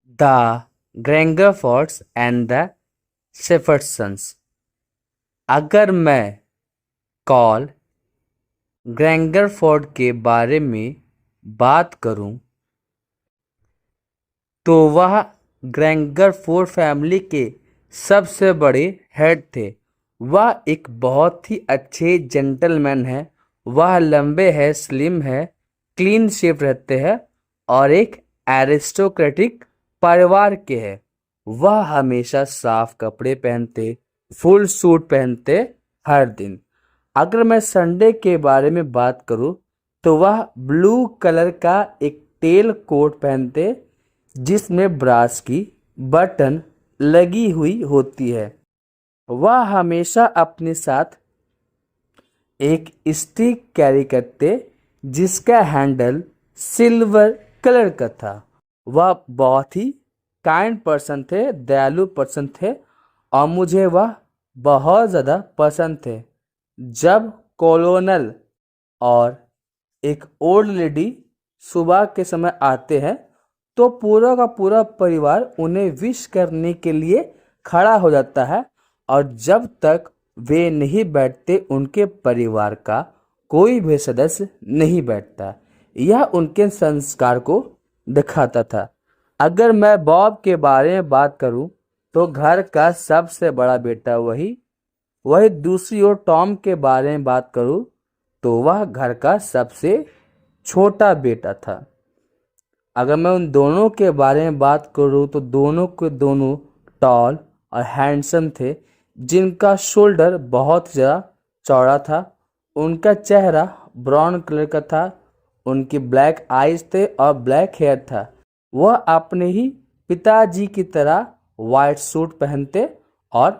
The Grangerfords and the Shepherdsons। अगर मैं call ग्रैंगरफोर्ड के बारे में बात करूं तो वह ग्रैंगरफोर्ड फैमिली के सबसे बड़े हेड थे। वह एक बहुत ही अच्छे जेंटलमैन हैं। वह लंबे हैं, स्लिम है, क्लीन शेप रहते हैं और एक एरिस्टोक्रेटिक परिवार के हैं। वह हमेशा साफ कपड़े पहनते, फुल सूट पहनते हर दिन। अगर मैं संडे के बारे में बात करूं तो वह ब्लू कलर का एक टेल कोट पहनते जिसमें ब्रास की बटन लगी हुई होती है। वह हमेशा अपने साथ एक स्टिक कैरी करते जिसका हैंडल सिल्वर कलर का था। वह बहुत ही काइंड पर्सन थे, दयालु पर्सन थे और मुझे वह बहुत ज़्यादा पसंद थे। जब कॉलोनल और एक ओल्ड लेडी सुबह के समय आते हैं तो पूरा का पूरा परिवार उन्हें विश करने के लिए खड़ा हो जाता है और जब तक वे नहीं बैठते उनके परिवार का कोई भी सदस्य नहीं बैठता। यह उनके संस्कार को दिखाता था। अगर मैं बॉब के बारे में बात करूं तो घर का सबसे बड़ा बेटा वही दूसरी ओर टॉम के बारे में बात करूं तो वह घर का सबसे छोटा बेटा था। अगर मैं उन दोनों के बारे में बात करूं तो दोनों के दोनों टॉल और हैंडसम थे, जिनका शोल्डर बहुत ज़्यादा चौड़ा था। उनका चेहरा ब्राउन कलर का था, उनके ब्लैक आइज थे और ब्लैक हेयर था। वह अपने ही पिताजी की तरह वाइट सूट पहनते और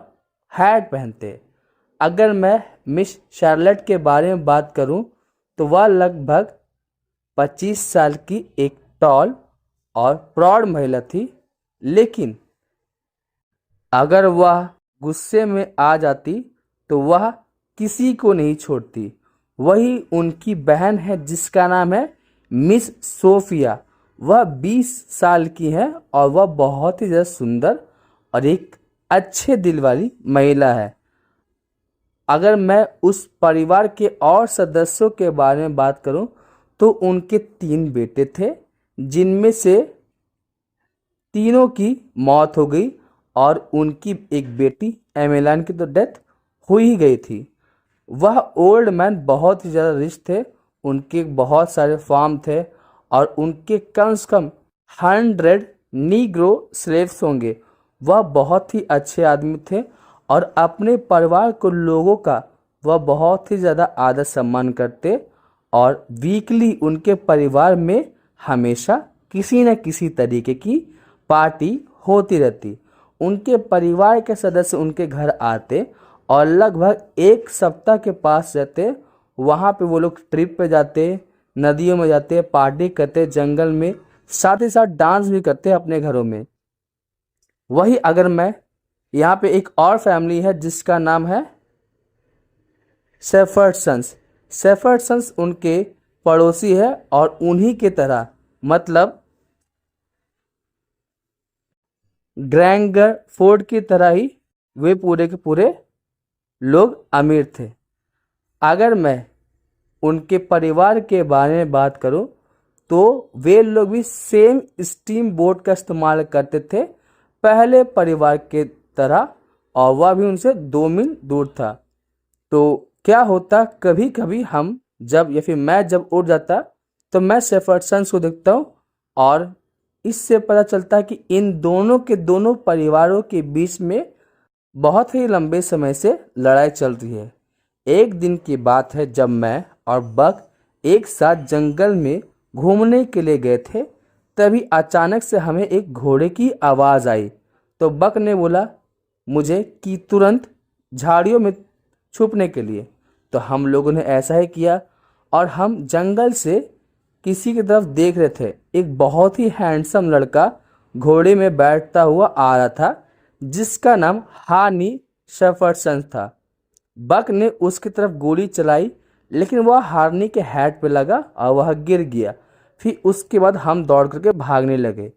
हैट पहनते। अगर मैं मिस शार्लेट के बारे में बात करूं तो वह लगभग 25 साल की एक टॉल और प्रौढ़ महिला थी, लेकिन अगर वह गुस्से में आ जाती तो वह किसी को नहीं छोड़ती। वही उनकी बहन है जिसका नाम है मिस सोफिया। वह 20 साल की है और वह बहुत ही ज़्यादा सुंदर और एक अच्छे दिल वाली महिला है। अगर मैं उस परिवार के और सदस्यों के बारे में बात करूं तो उनके 3 बेटे थे, जिनमें से तीनों की मौत हो गई और उनकी एक बेटी एमेलान की तो डेथ हो ही गई थी। वह ओल्ड मैन बहुत ही ज़्यादा रिच थे, उनके बहुत सारे फार्म थे और उनके कम से कम 100 नीग्रो स्लेव्स होंगे। वह बहुत ही अच्छे आदमी थे और अपने परिवार को लोगों का वह बहुत ही ज़्यादा आदर सम्मान करते और वीकली उनके परिवार में हमेशा किसी न किसी तरीके की पार्टी होती रहती। उनके परिवार के सदस्य उनके घर आते और लगभग 1 सप्ताह के पास रहते। वहाँ पे वो लोग ट्रिप पे जाते, नदियों में जाते, पार्टी करते जंगल में, साथ ही साथ डांस भी करते अपने घरों में। वही अगर मैं यहाँ पे एक और फैमिली है जिसका नाम है शेफर्डसन्स। शेफर्डसन्स उनके पड़ोसी है और उन्हीं के तरह मतलब ग्रैंगरफोर्ड की तरह ही वे पूरे के पूरे लोग अमीर थे। अगर मैं उनके परिवार के बारे में बात करूं तो वे लोग भी सेम स्टीम बोट का इस्तेमाल करते थे पहले परिवार के तरह, और वह भी उनसे 2 मील दूर था। तो क्या होता, कभी कभी हम जब या फिर मैं जब उठ जाता तो मैं शेफर्डसन्स को देखता हूँ और इससे पता चलता है कि इन दोनों के दोनों परिवारों के बीच में बहुत ही लंबे समय से लड़ाई चल रही है। एक दिन की बात है जब मैं और बक एक साथ जंगल में घूमने के लिए गए थे, तभी अचानक से हमें एक घोड़े की आवाज़ आई। तो बक ने बोला मुझे कि तुरंत झाड़ियों में छुपने के लिए। तो हम लोगों ने ऐसा ही किया और हम जंगल से किसी की तरफ देख रहे थे। एक बहुत ही हैंडसम लड़का घोड़े में बैठता हुआ आ रहा था जिसका नाम हानी शेफर्डसन था। बक ने उसकी तरफ गोली चलाई लेकिन वह हार्नी के हैट पे लगा और वह गिर गया। फिर उसके बाद हम दौड़ करके भागने लगे।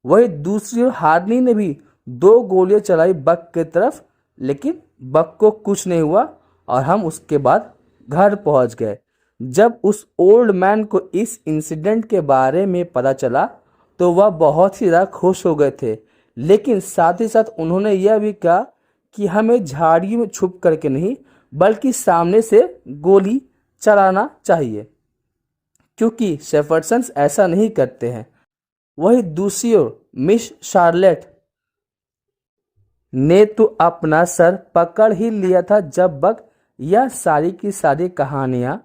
वही दूसरी ओर हार्नी ने भी 2 गोलियां चलाई बक की तरफ, लेकिन बक को कुछ नहीं हुआ और हम उसके बाद घर पहुंच गए। जब उस ओल्ड मैन को इस इंसिडेंट के बारे में पता चला तो वह बहुत ही ज़्यादा खुश हो गए थे, लेकिन साथ ही साथ उन्होंने यह भी कहा कि हमें झाड़ियों में छुप करके नहीं बल्कि सामने से गोली चलाना चाहिए, क्योंकि शेफर्सन्स ऐसा नहीं करते हैं। वही दूसरी ओर मिस शार्लेट ने तो अपना सर पकड़ ही लिया था जब बक यह सारी की सारी कहानियां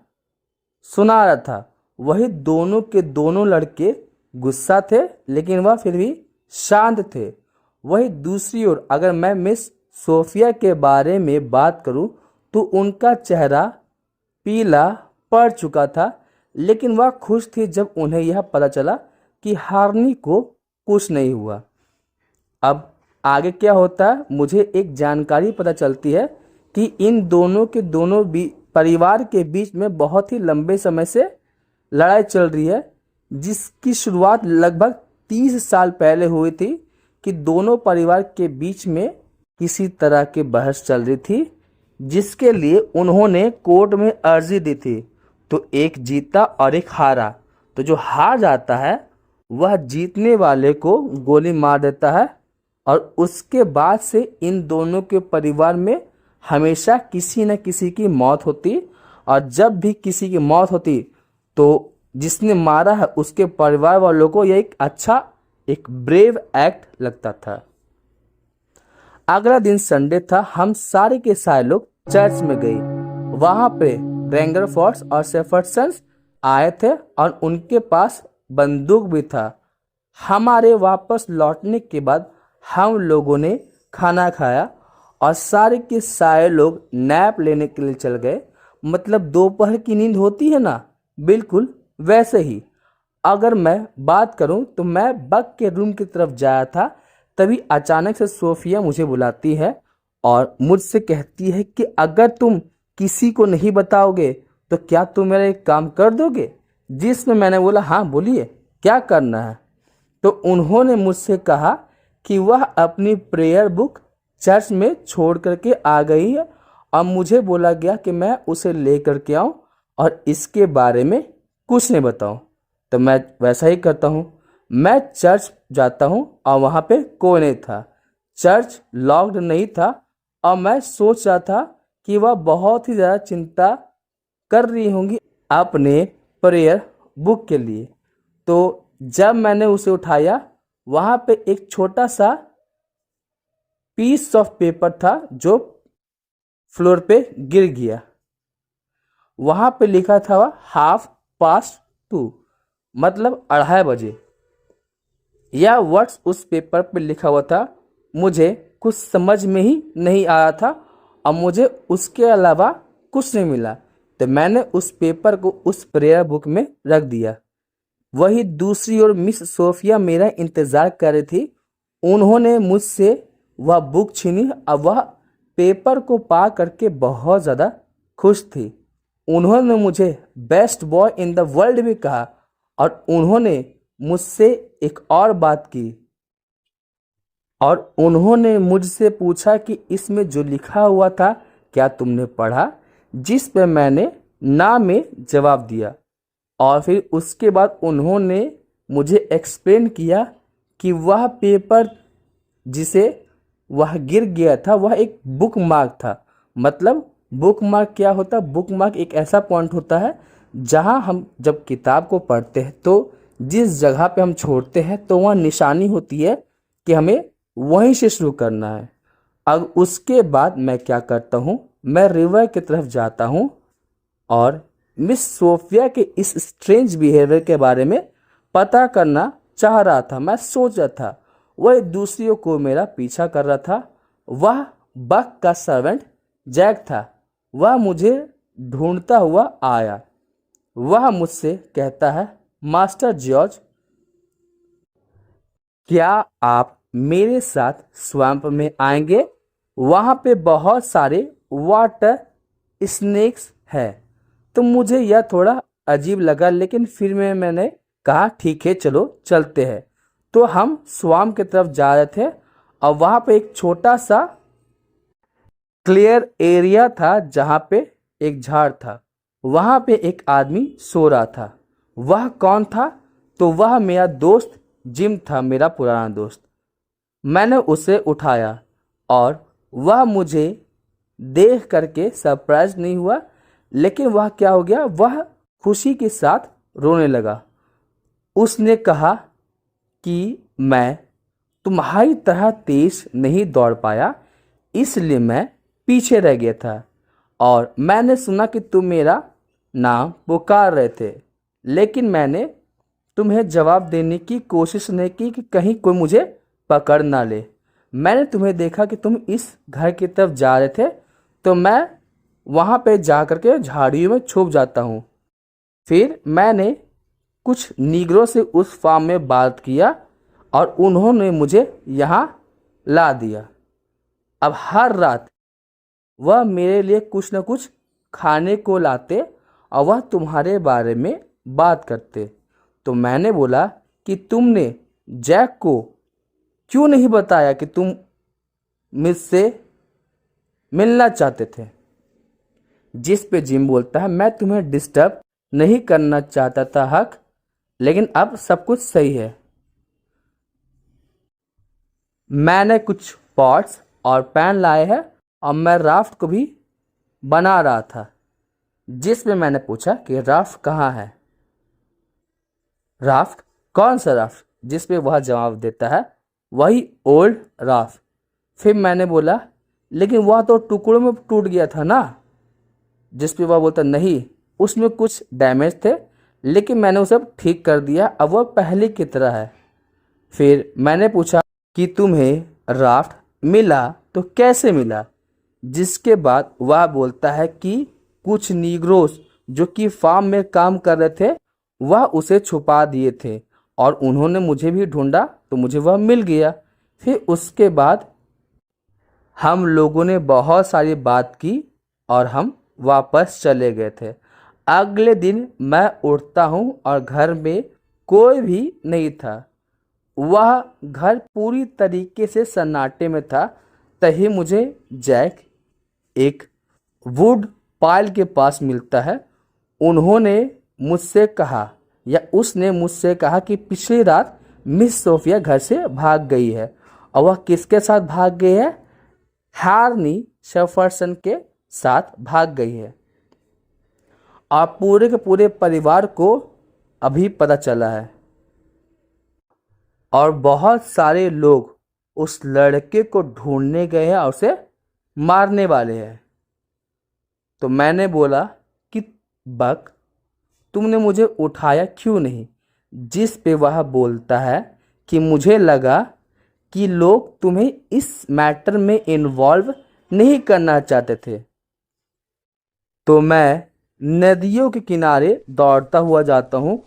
सुना रहा था। वही दोनों के दोनों लड़के गुस्सा थे, लेकिन वह फिर भी शांत थे। वही दूसरी ओर अगर मैं मिस सोफिया के बारे में बात करूं तो उनका चेहरा पीला पड़ चुका था, लेकिन वह खुश थी जब उन्हें यह पता चला कि हार्नी को कुछ नहीं हुआ। अब आगे क्या होता है, मुझे एक जानकारी पता चलती है कि इन दोनों के दोनों परिवार के बीच में बहुत ही लंबे समय से लड़ाई चल रही है, जिसकी शुरुआत लगभग 30 साल पहले हुई थी कि दोनों परिवार के बीच में किसी तरह की बहस चल रही थी, जिसके लिए उन्होंने कोर्ट में अर्जी दी थी। तो एक जीता और एक हारा। तो जो हार जाता है वह जीतने वाले को गोली मार देता है और उसके बाद से इन दोनों के परिवार में हमेशा किसी न किसी की मौत होती, और जब भी किसी की मौत होती तो जिसने मारा है उसके परिवार वालों को यह एक अच्छा, एक ब्रेव एक्ट लगता था। अगला दिन संडे था। हम सारे के सारे लोग चर्च में गए। वहां पे ग्रेंगरफोर्ड्स और शेफर्सन्स आए थे और उनके पास बंदूक भी था। हमारे वापस लौटने के बाद हम लोगों ने खाना खाया और सारे के सारे लोग नैप लेने के लिए चल गए। मतलब दोपहर की नींद होती है ना, बिल्कुल वैसे ही। अगर मैं बात करूं तो मैं बक के रूम की तरफ जाया था, तभी अचानक से सोफिया मुझे बुलाती है और मुझसे कहती है कि अगर तुम किसी को नहीं बताओगे तो क्या तुम मेरा एक काम कर दोगे। जिसमें मैंने बोला हाँ बोलिए क्या करना है। तो उन्होंने मुझसे कहा कि वह अपनी प्रेयर बुक चर्च में छोड़ करके आ गई है और मुझे बोला गया कि मैं उसे ले करके आऊँ और इसके बारे में कुछ नहीं बताऊँ। तो मैं वैसा ही करता हूँ। मैं चर्च जाता हूँ और वहाँ पे कोई नहीं था, चर्च लॉक्ड नहीं था और मैं सोच रहा था कि वह बहुत ही ज़्यादा चिंता कर रही होंगी अपने प्रेयर बुक के लिए। तो जब मैंने उसे उठाया, वहाँ पे एक छोटा सा पीस ऑफ पेपर था जो फ्लोर पे गिर गया। वहाँ पे लिखा था 2:30, मतलब 2:30 यह वर्ड्स उस पेपर पे लिखा हुआ था। मुझे कुछ समझ में ही नहीं आया था और मुझे उसके अलावा कुछ नहीं मिला, तो मैंने उस पेपर को उस प्रेयर बुक में रख दिया। वही दूसरी ओर मिस सोफिया मेरा इंतज़ार कर रही थी। उन्होंने मुझसे वह बुक छीनी और वह पेपर को पा करके बहुत ज़्यादा खुश थी। उन्होंने मुझे best boy in the world भी कहा और उन्होंने मुझसे एक और बात की और उन्होंने मुझसे पूछा कि इसमें जो लिखा हुआ था क्या तुमने पढ़ा, जिस पे मैंने ना में जवाब दिया। और फिर उसके बाद उन्होंने मुझे एक्सप्लेन किया कि वह पेपर जिसे वह गिर गया था वह एक बुक मार्क था। मतलब बुक मार्क क्या होता है? बुक मार्क एक ऐसा पॉइंट होता है जहां हम जब किताब को पढ़ते हैं तो जिस जगह पे हम छोड़ते हैं तो वह निशानी होती है कि हमें वहीं से शुरू करना है। अब उसके बाद मैं क्या करता हूँ, मैं रिवर की तरफ जाता हूँ और मिस सोफिया के इस स्ट्रेंज बिहेवियर के बारे में पता करना चाह रहा था। मैं सोच रहा था वह दूसरियों को मेरा पीछा कर रहा था। वह बक का सर्वेंट जैक था। वह मुझे ढूंढता हुआ आया। वह मुझसे कहता है, मास्टर जॉर्ज, क्या आप मेरे साथ स्वैम्प में आएंगे? वहाँ पे बहुत सारे वाटर स्नेक्स हैं। तो मुझे यह थोड़ा अजीब लगा, लेकिन फिर मैंने कहा ठीक है चलो चलते हैं। तो हम स्वाम की तरफ जा रहे थे और वहाँ पे एक छोटा सा क्लियर एरिया था जहाँ पे एक झाड़ था। वहाँ पे एक आदमी सो रहा था। वह कौन था? तो वह मेरा दोस्त जिम था, मेरा पुराना दोस्त। मैंने उसे उठाया और वह मुझे देख करके सरप्राइज नहीं हुआ, लेकिन वह क्या हो गया, वह खुशी के साथ रोने लगा। उसने कहा कि मैं तुम्हारी तरह तेज नहीं दौड़ पाया, इसलिए मैं पीछे रह गया था और मैंने सुना कि तुम मेरा नाम पुकार रहे थे, लेकिन मैंने तुम्हें जवाब देने की कोशिश नहीं की कि कहीं कोई मुझे पकड़ ना ले। मैंने तुम्हें देखा कि तुम इस घर की तरफ जा रहे थे, तो मैं वहाँ पे जा कर के झाड़ियों में छुप जाता हूँ। फिर मैंने कुछ नीगरों से उस फार्म में बात किया और उन्होंने मुझे यहाँ ला दिया। अब हर रात वह मेरे लिए कुछ न कुछ खाने को लाते और वह तुम्हारे बारे में बात करते। तो मैंने बोला कि तुमने जैक को क्यों नहीं बताया कि तुम मुझसे मिलना चाहते थे? जिस पे जिम बोलता है, मैं तुम्हें डिस्टर्ब नहीं करना चाहता था हक, लेकिन अब सब कुछ सही है। मैंने कुछ पॉट्स और पैन लाए हैं और मैं राफ्ट को भी बना रहा था। जिसमें मैंने पूछा कि राफ्ट कहाँ है? राफ्ट? कौन सा राफ्ट? जिस पे वह जवाब देता है, वही ओल्ड राफ्ट। फिर मैंने बोला, लेकिन वह तो टुकड़ों में टूट गया था ना? जिस पे वह बोलता, नहीं, उसमें कुछ डैमेज थे, लेकिन मैंने उसे ठीक कर दिया, अब वह पहले की तरह है। फिर मैंने पूछा कि तुम्हें राफ्ट मिला तो कैसे मिला? जिसके बाद वह बोलता है कि कुछ नीग्रोस जो कि फार्म में काम कर रहे थे, वह उसे छुपा दिए थे और उन्होंने मुझे भी ढूंढा तो मुझे वह मिल गया। फिर उसके बाद हम लोगों ने बहुत सारी बात की और हम वापस चले गए थे। अगले दिन मैं उठता हूँ और घर में कोई भी नहीं था। वह घर पूरी तरीके से सन्नाटे में था। तभी मुझे जैक एक वुड पाइल के पास मिलता है। उन्होंने मुझसे कहा, या उसने मुझसे कहा कि पिछली रात मिस सोफिया घर से भाग गई है। और वह किसके साथ भाग गई है? हार्नी शेफरसन के साथ भाग गई है। और पूरे के पूरे परिवार को अभी पता चला है और बहुत सारे लोग उस लड़के को ढूंढने गए हैं और उसे मारने वाले हैं। तो मैंने बोला कि बक, तुमने मुझे उठाया क्यों नहीं? जिस पे वह बोलता है कि मुझे लगा कि लोग तुम्हें इस मैटर में इन्वॉल्व नहीं करना चाहते थे। तो मैं नदियों के किनारे दौड़ता हुआ जाता हूँ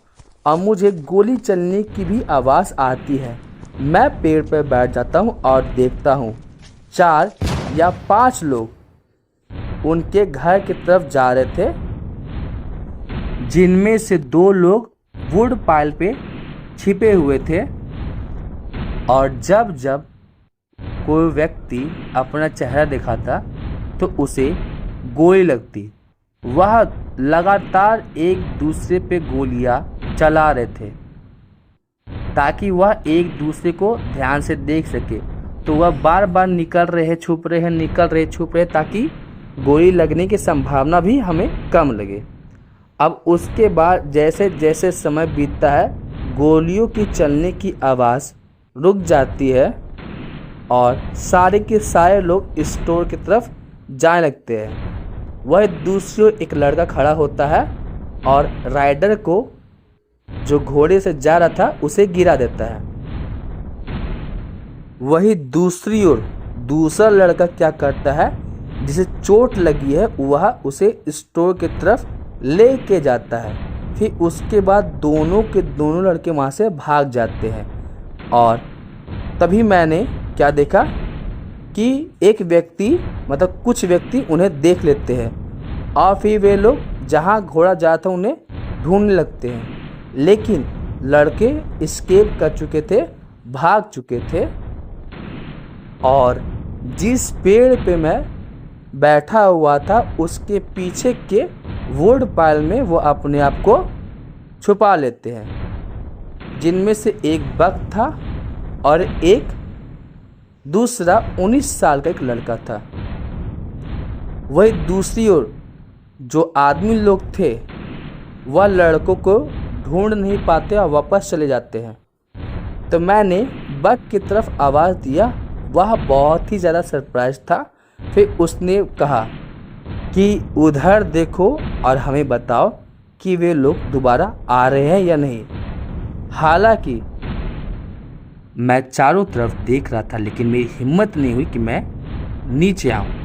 और मुझे गोली चलने की भी आवाज़ आती है। मैं पेड़ पर बैठ जाता हूँ और देखता हूँ 4 या 5 लोग उनके घर की तरफ जा रहे थे, जिनमें से 2 लोग वुड पाइल पे छिपे हुए थे। और जब जब कोई व्यक्ति अपना चेहरा दिखाता तो उसे गोली लगती। वह लगातार एक दूसरे पे गोलियां चला रहे थे ताकि वह एक दूसरे को ध्यान से देख सके। तो वह बार बार निकल रहे, छुप रहे, निकल रहे, छुप रहे, ताकि गोली लगने की संभावना भी हमें कम लगे। अब उसके बाद जैसे जैसे समय बीतता है, गोलियों की चलने की आवाज़ रुक जाती है और सारे के सारे लोग स्टोर की तरफ जाने लगते हैं। वह दूसरी ओर एक लड़का खड़ा होता है और राइडर को, जो घोड़े से जा रहा था, उसे गिरा देता है। वही दूसरी ओर दूसरा लड़का क्या करता है, जिसे चोट लगी है, वह उसे स्टोर की तरफ ले के जाता है। फिर उसके बाद दोनों के दोनों लड़के वहाँ से भाग जाते हैं। और तभी मैंने क्या देखा कि एक व्यक्ति, मतलब कुछ व्यक्ति उन्हें देख लेते हैं और फिर वे लोग जहाँ घोड़ा जाता उन्हें ढूंढने लगते हैं। लेकिन लड़के एस्केप कर चुके थे, भाग चुके थे और जिस पेड़ पे मैं बैठा हुआ था उसके पीछे के वुड पाइल में वो अपने आप को छुपा लेते हैं, जिनमें से एक बक था और एक दूसरा 19 साल का एक लड़का था। वही दूसरी ओर जो आदमी लोग थे वह लड़कों को ढूंढ नहीं पाते और वापस चले जाते हैं। तो मैंने बक की तरफ आवाज़ दिया, वह बहुत ही ज़्यादा सरप्राइज था। फिर उसने कहा कि उधर देखो और हमें बताओ कि वे लोग दोबारा आ रहे हैं या नहीं। हालांकि मैं चारों तरफ देख रहा था लेकिन मेरी हिम्मत नहीं हुई कि मैं नीचे आऊं।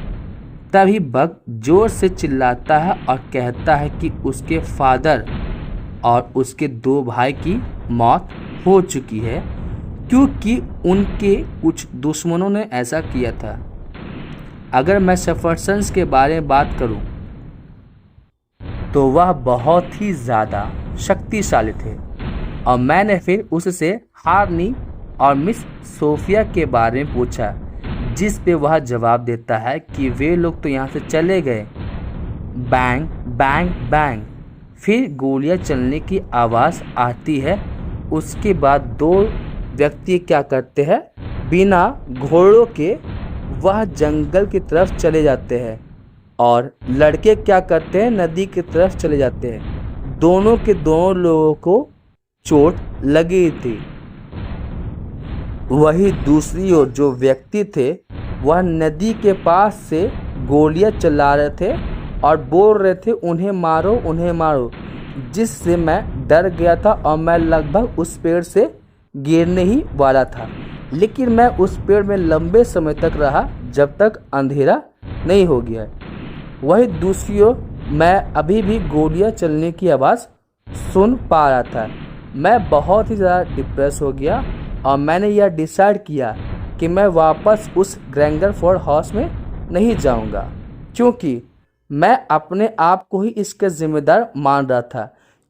तभी बक जोर से चिल्लाता है और कहता है कि उसके फादर और उसके 2 भाई की मौत हो चुकी है क्योंकि उनके कुछ दुश्मनों ने ऐसा किया था। अगर मैं सेफरसन्स के बारे में बात करूं तो वह बहुत ही ज़्यादा शक्तिशाली थे और मैंने फिर उससे हार्नी और मिस सोफिया के बारे में पूछा, जिस पे वह जवाब देता है कि वे लोग तो यहाँ से चले गए। बैंग बैंग बैंग फिर गोलियां चलने की आवाज़ आती है। उसके बाद 2 व्यक्ति क्या करते हैं, बिना घोड़ों के वह जंगल की तरफ चले जाते हैं और लड़के क्या करते हैं, नदी की तरफ चले जाते हैं। दोनों के दोनों लोगों को चोट लगी थी। वही दूसरी ओर जो व्यक्ति थे वह नदी के पास से गोलियां चला रहे थे और बोल रहे थे उन्हें मारो उन्हें मारो, जिससे मैं डर गया था और मैं लगभग उस पेड़ से गिरने ही वाला था। लेकिन मैं उस पेड़ में लंबे समय तक रहा जब तक अंधेरा नहीं हो गया। वही दूसरी ओर मैं अभी भी गोलियां चलने की आवाज़ सुन पा रहा था। मैं बहुत ही ज़्यादा डिप्रेस हो गया और मैंने यह डिसाइड किया कि मैं वापस उस ग्रेंगरफोर्ड हाउस में नहीं जाऊंगा, क्योंकि मैं अपने आप को ही इसका जिम्मेदार मान रहा था।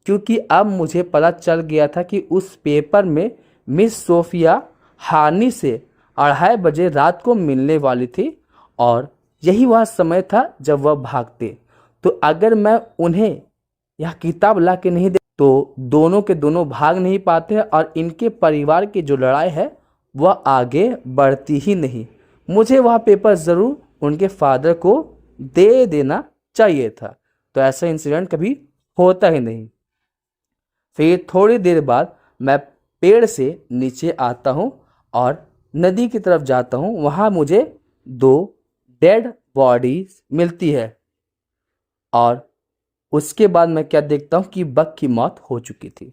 क्योंकि अब मुझे पता चल गया था कि उस पेपर में मिस सोफिया हार्नी से 2:30 बजे रात को मिलने वाली थी और यही वह समय था जब वह भागते। तो अगर मैं उन्हें यह किताब ला के नहीं दे तो दोनों के दोनों भाग नहीं पाते हैं और इनके परिवार की जो लड़ाई है वह आगे बढ़ती ही नहीं। मुझे वह पेपर ज़रूर उनके फादर को दे देना चाहिए था। तो ऐसा इंसिडेंट कभी होता ही नहीं। फिर थोड़ी देर बाद मैं पेड़ से नीचे आता हूँ और नदी की तरफ जाता हूँ। वहाँ मुझे 2 डेड बॉडीज मिलती है और उसके बाद मैं क्या देखता हूँ कि बक की मौत हो चुकी थी।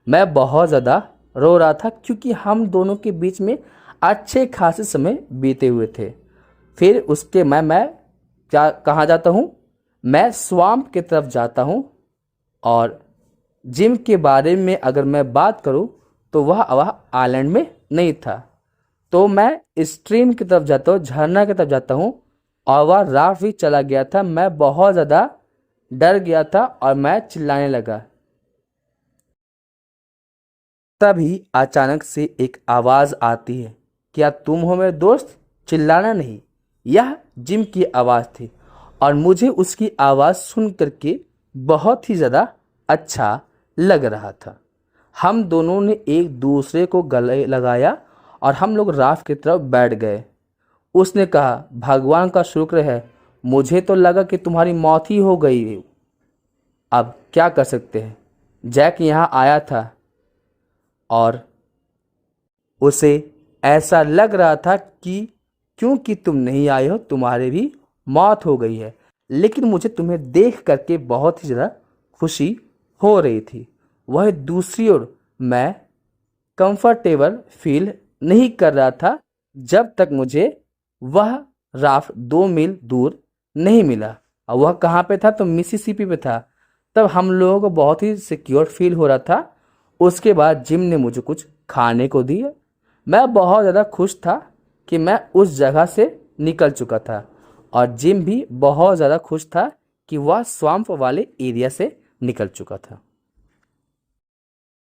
मैं बहुत ज़्यादा रो रहा था क्योंकि हम दोनों के बीच में अच्छे खासे समय बीते हुए थे। फिर उसके मैं क्या कहाँ जाता हूँ, मैं स्वाम्प की तरफ जाता हूँ और जिम के बारे में अगर मैं बात करूँ तो वह आइलैंड में नहीं था। तो मैं स्ट्रीम की तरफ जाता हूँ, झरना की तरफ जाता हूँ और वह राफ्ट भी चला गया था। मैं बहुत ज़्यादा डर गया था और मैं चिल्लाने लगा। तभी अचानक से एक आवाज़ आती है, क्या तुम हो मेरे दोस्त? चिल्लाना नहीं, यह जिम की आवाज़ थी और मुझे उसकी आवाज़ सुन करके बहुत ही ज़्यादा अच्छा लग रहा था। हम दोनों ने एक दूसरे को गले लगाया और हम लोग राफ्ट की तरफ बैठ गए। उसने कहा, भगवान का शुक्र है, मुझे तो लगा कि तुम्हारी मौत ही हो गई। अब क्या कर सकते हैं। जैक यहाँ आया था और उसे ऐसा लग रहा था कि क्योंकि तुम नहीं आए हो तुम्हारी भी मौत हो गई है। लेकिन मुझे तुम्हें देख करके बहुत ही ज़्यादा खुशी हो रही थी। वह दूसरी ओर मैं कंफर्टेबल फील नहीं कर रहा था जब तक मुझे वह राफ्ट 2 मील दूर नहीं मिला। और वह कहाँ पे था? तो मिसिसिपी पे था। तब हम लोगों को बहुत ही सिक्योर फील हो रहा था। उसके बाद जिम ने मुझे कुछ खाने को दिया। मैं बहुत ज़्यादा खुश था कि मैं उस जगह से निकल चुका था और जिम भी बहुत ज़्यादा खुश था कि वह स्वाम्प वाले एरिया से निकल चुका था।